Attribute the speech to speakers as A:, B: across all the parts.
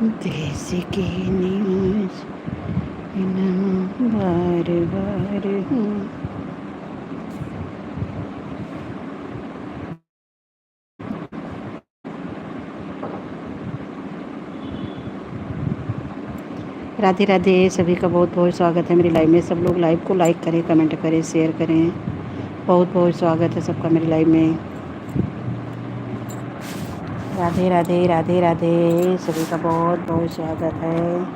A: देश की न्यूज़ बार बार राधे राधे। सभी का बहुत बहुत स्वागत है मेरी लाइव में। सब लोग लाइव को लाइक करें, कमेंट करें, शेयर करें। बहुत बहुत स्वागत है सबका मेरी लाइव में। राधे राधे राधे राधे। सभी का बहुत बहुत स्वागत है।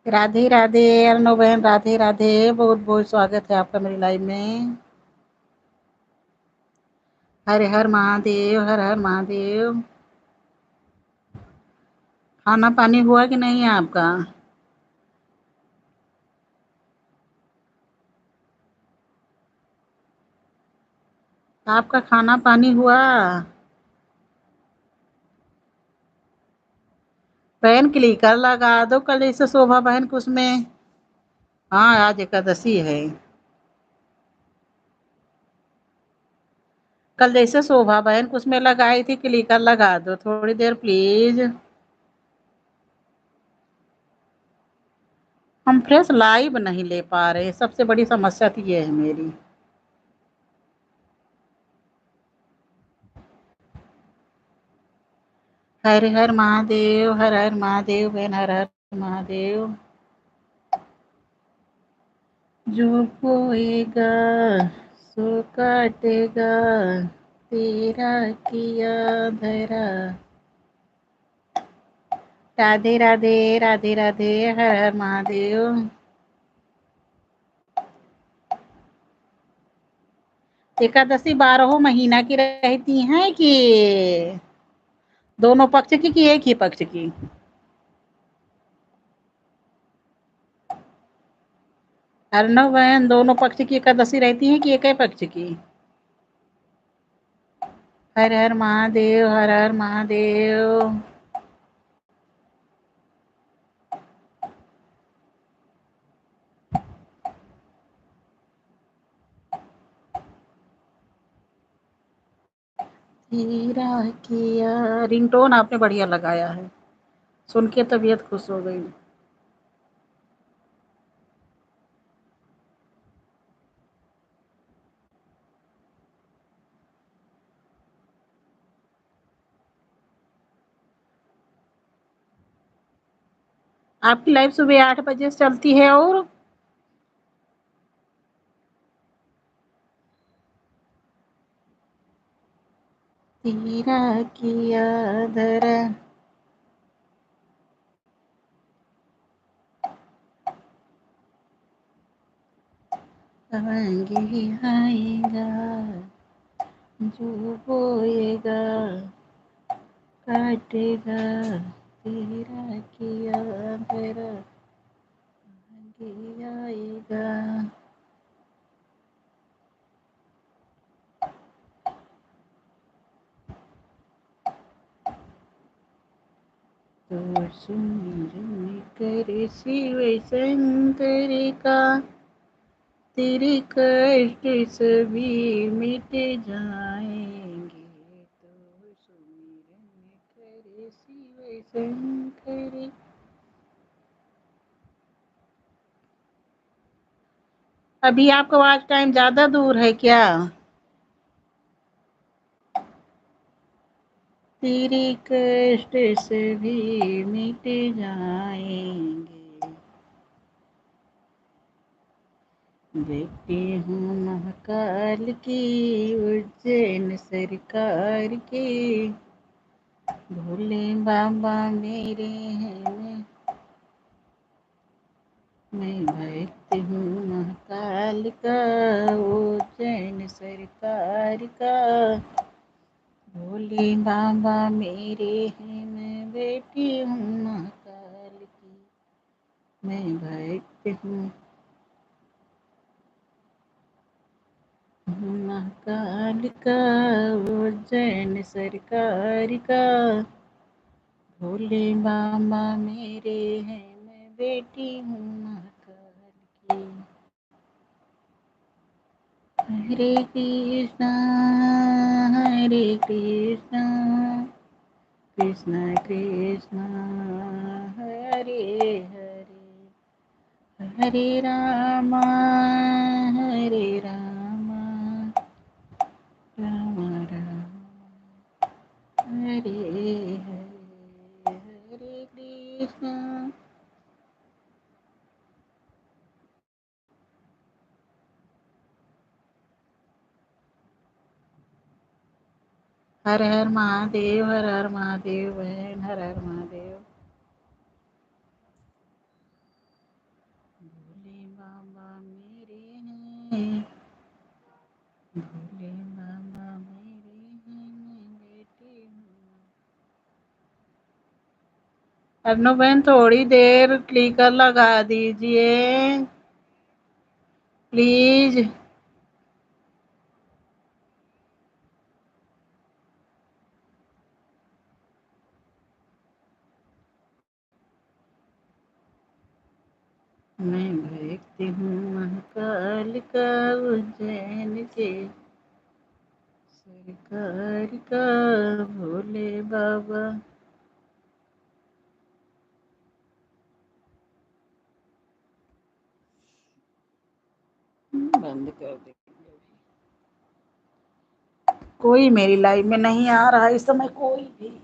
A: राधे राधे अर्नो बहन, राधे राधे। बहुत बहुत स्वागत है आपका मेरी लाइव में। हर हर महादेव, हर हर महादेव। खाना पानी हुआ कि नहीं आपका? आपका खाना पानी हुआ? बहन क्लिकर लगा दो कल जैसे शोभा बहन को उसमें। हाँ, आज एकादशी है। कल जैसे शोभा बहन को उसमें लगाई थी, क्लिकर लगा दो थोड़ी देर प्लीज। हम फ्रेश लाइव नहीं ले पा रहे, सबसे बड़ी समस्या तो ये है मेरी। हर हर महादेव, हर हर महादेव बहन, हर हर महादेव। जो बोएगा सो काटेगा, तेरा किया धरा। राधे राधे, राधे राधे, हर हर महादेव। एकादशी 12 महीना की रहती हैं कि दोनों पक्ष की कि एक ही पक्ष की? अर्णव बहन, दोनों पक्ष की एकादशी रहती है कि एक ही पक्ष की? हर हर महादेव, हर हर महादेव। तेरा किया। रिंगटोन आपने बढ़िया लगाया है, सुन के तबीयत खुश हो गई। आपकी लाइव सुबह 8 बजे से चलती है और तेरा किया धरा। आएंगे आएगा, जो बोएगा काटेगा, तेरा किया धरा आगे आएगा। तो सुमिरन करे शिव शंकर का, तेरे कष्ट सभी मिट जाएंगे। तो सुमिरन करे शिव शंकर। अभी आपका वॉच टाइम ज्यादा दूर है क्या? तेरे कष्ट सभी मिट जाएंगे। देखती हूँ महाकाल की, उज्जैन सरकार की। भोले बाबा मेरे हैं, मैं भक्त हूँ महाकाल का, उज्जैन सरकार का। भोले बाबा मेरे हैं, मैं बेटी हूँ महाकाल की, मैं भक्त हूँ महाकाल का, उज्जैन सरकार का। भोले बाबा मेरे हैं, मैं बेटी हूँ महाकाल की। हरे कृष्णा, हरे कृष्णा, कृष्ण कृष्ण हरे हरे, हरे रामा, हरे रामा, राम राम हरे हरे, हरे कृष्णा। हर हर महादेव, हर हर महादेव बहन, हर हर महादेव। अर्नव बहन थोड़ी देर क्लिकर लगा दीजिए प्लीज। मैं भक्ति हूँ महाकाल का उज्जैन के सरकार का भोले बाबा। बंद कर दे। कोई मेरी लाइफ में नहीं आ रहा इस समय कोई भी।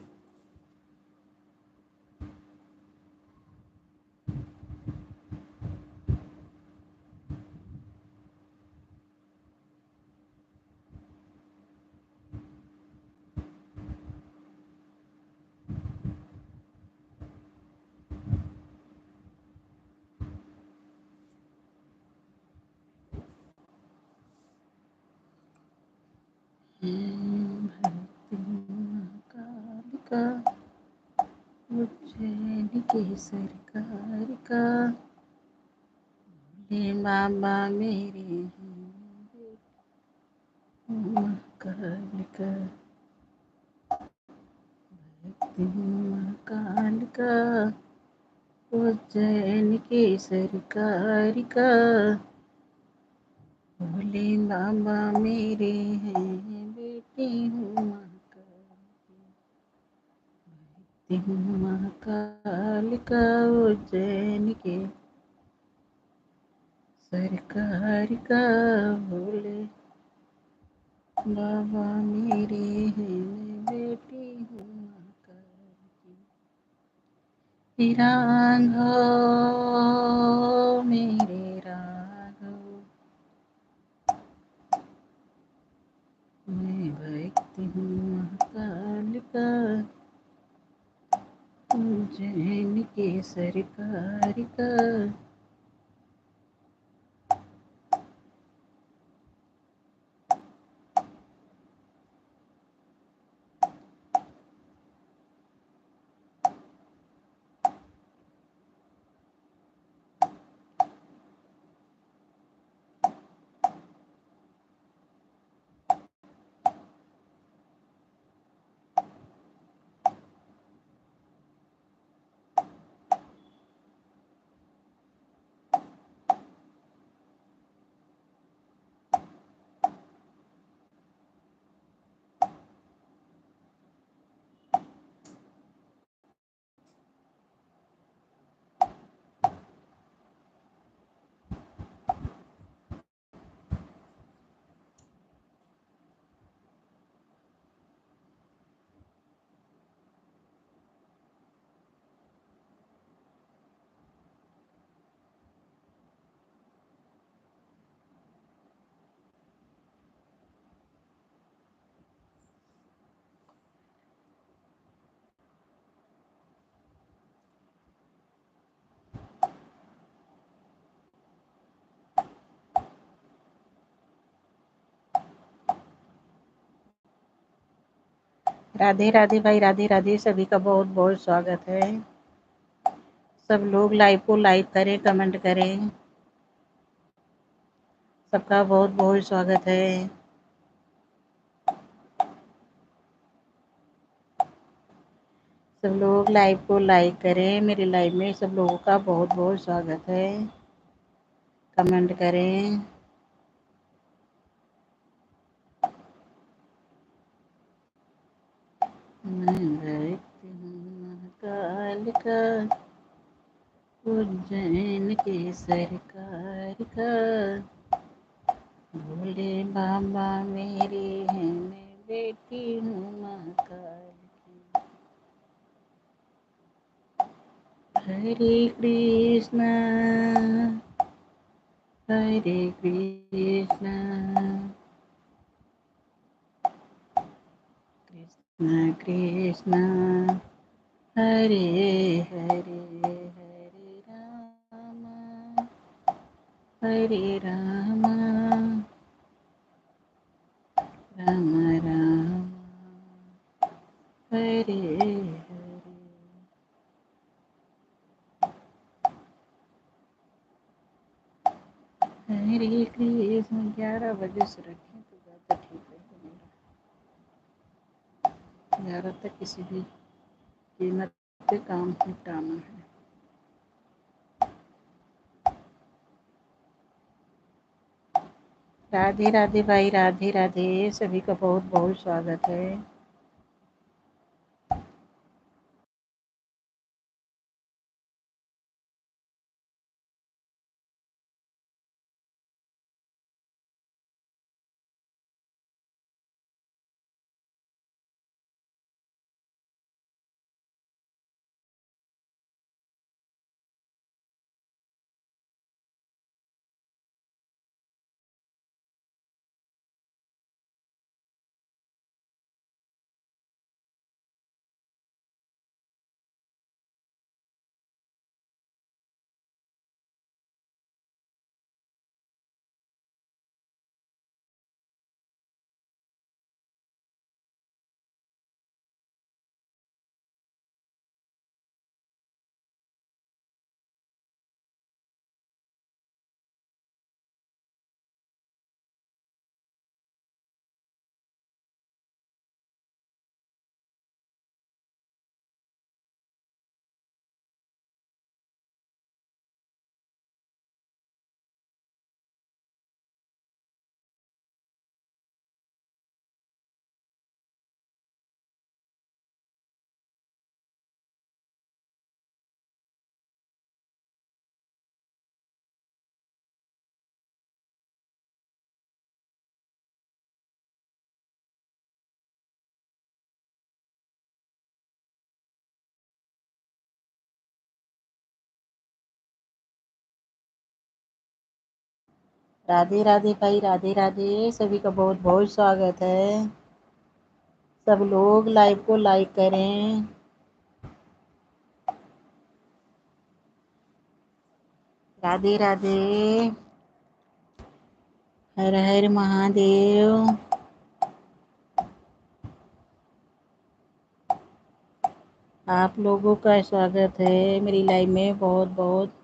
A: महाकाल का उज्जैन के सरकार का भोले बाबा मेरे हैं महाकाल का भक्ति हूँ महाकाल का उज्जैन के सरकार का भोले बाबा मेरे हैं बेटी हूँ महाकाल की भक्ति हूँ महाकाल का उज्जैन के सरकार का भोले बाबा मेरे हैं मैं बेटी हूँ महाकाल की राघव मेरे राघव मैं भक्ति हूँ महाकाल का उज्जैन के सरकार का। राधे राधे भाई, राधे राधे। सभी का बहुत बहुत स्वागत है। सब लोग लाइव को लाइक करें, कमेंट करें। सबका बहुत बहुत स्वागत है। सब लोग लाइव को लाइक करें। मेरे लाइव में सब लोगों का बहुत बहुत स्वागत है। कमेंट करें। मैं भक्ति हूँ महाकाल का उज्जैन के सरकार का भोले बाबा मेरे हैं मैं बेटी हूँ महाकाल की। हरे कृष्णा हरे कृष्णा कृष्णा कृष्णा हरे हरे हरे राम राम राम हरे हरे। हरे कृष्ण 11 बजे से रखें तो ज़्यादा ठीक रहेगा। 11 तक किसी भी कीमत पे काम निपटाना है। राधे राधे भाई, राधे राधे, सभी का बहुत बहुत स्वागत है। राधे राधे भाई, राधे राधे, सभी का बहुत बहुत स्वागत है। सब लोग लाइव को लाइक करें। राधे राधे, हर हर महादेव। आप लोगों का स्वागत है मेरी लाइव में, बहुत बहुत।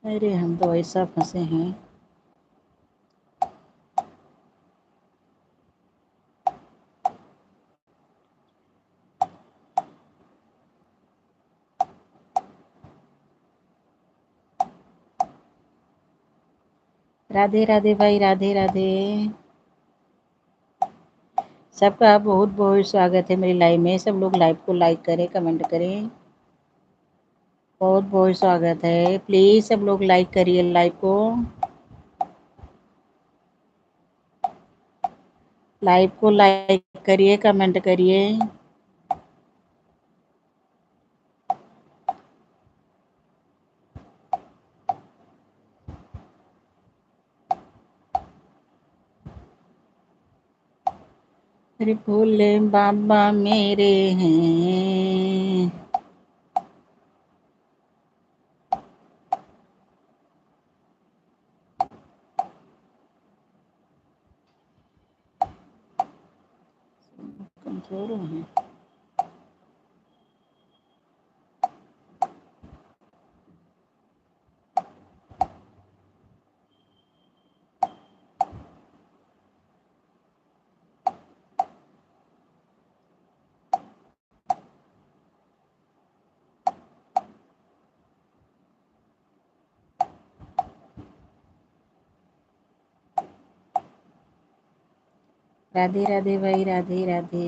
A: अरे हम तो ऐसा फंसे हैं। राधे राधे भाई, राधे राधे, सबका बहुत बहुत स्वागत है मेरी लाइव में। सब लोग लाइव को लाइक करें, कमेंट करें। बहुत बहुत स्वागत है। प्लीज सब लोग लाइक करिए लाइव को। लाइव को लाइक करिए, कमेंट करिए। अरे भोले बाबा मेरे हैं। कमजोर हैं। राधे राधे भाई, राधे राधे।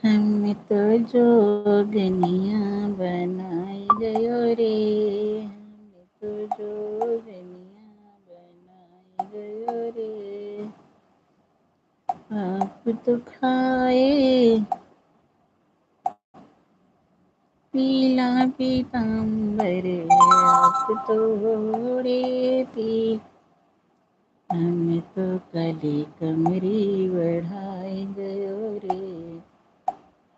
A: हमें तो जोगनिया बनाई गयो रे। हमें तो जोगनिया बनाई गयो रे। आप तो खाए पीला पीताम्बर, आप तो रे पी। हमें तो कली कमरी बढ़ाई गयो रे।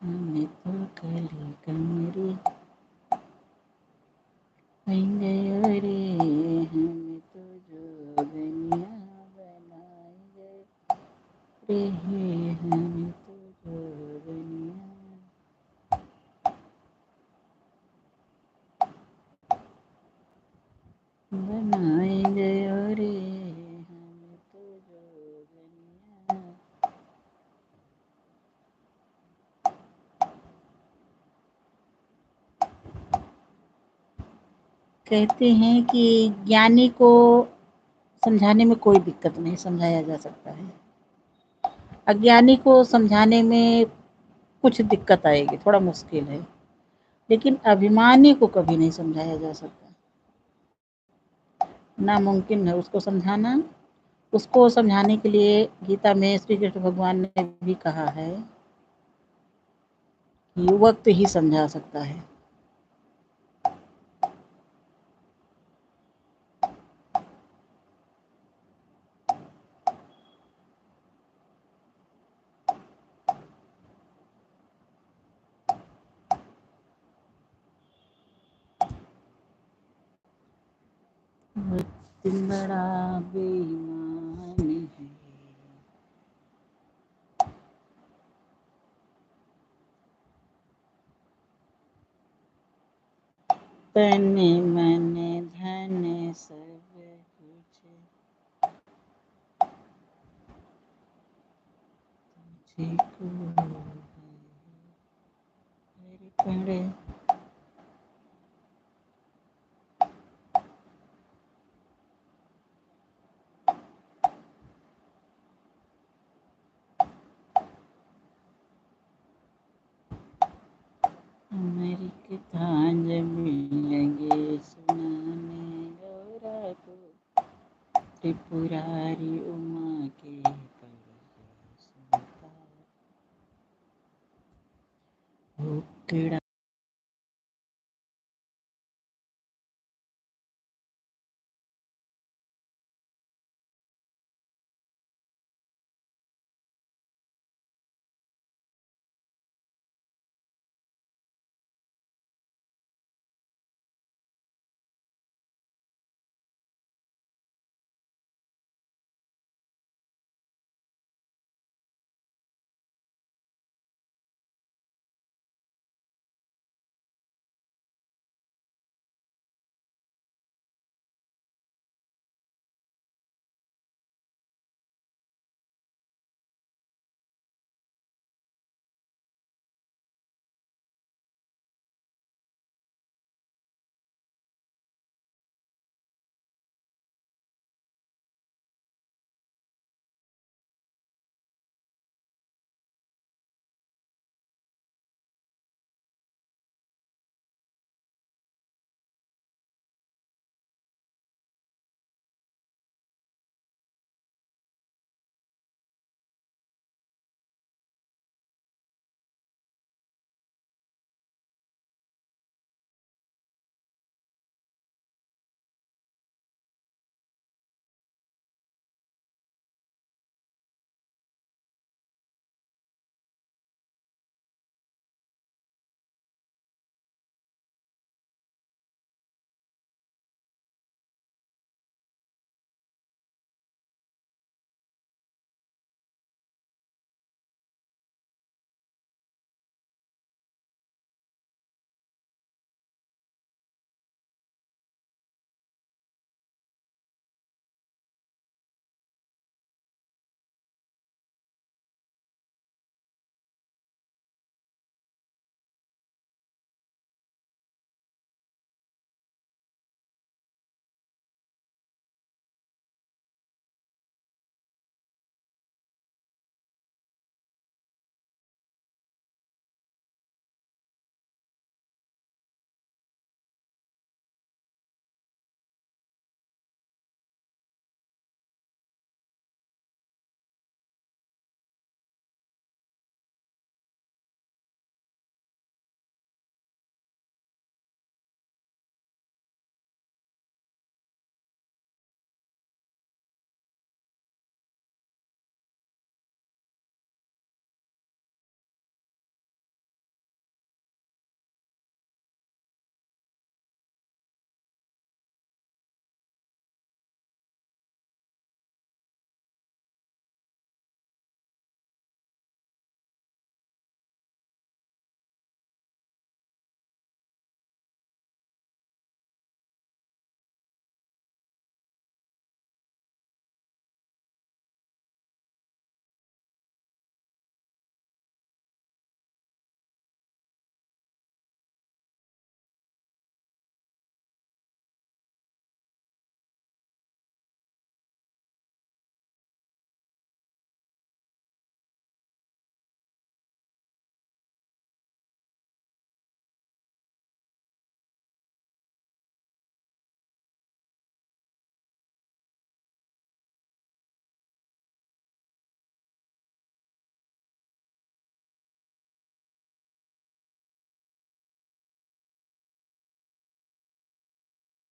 A: हमें तो कली कमरी गयो रे। हमें तो जोगनिया बनाई गयो रे। हमें तो जोगनिया। कहते हैं कि ज्ञानी को समझाने में कोई दिक्कत नहीं, समझाया जा सकता है। अज्ञानी को समझाने में कुछ दिक्कत आएगी, थोड़ा मुश्किल है, लेकिन अभिमानी को कभी नहीं समझाया जा सकता, नामुमकिन है उसको समझाना। उसको समझाने के लिए गीता में श्री कृष्ण भगवान ने भी कहा है कि वक्त ही समझा सकता है। वक्त बड़ा बेईमान है, तन मन धन सब कुछ तुझको अर्पण। हमारी कथा जब लगे सुनाने, गौरा को त्रिपुरारी उमा के पर सुनता।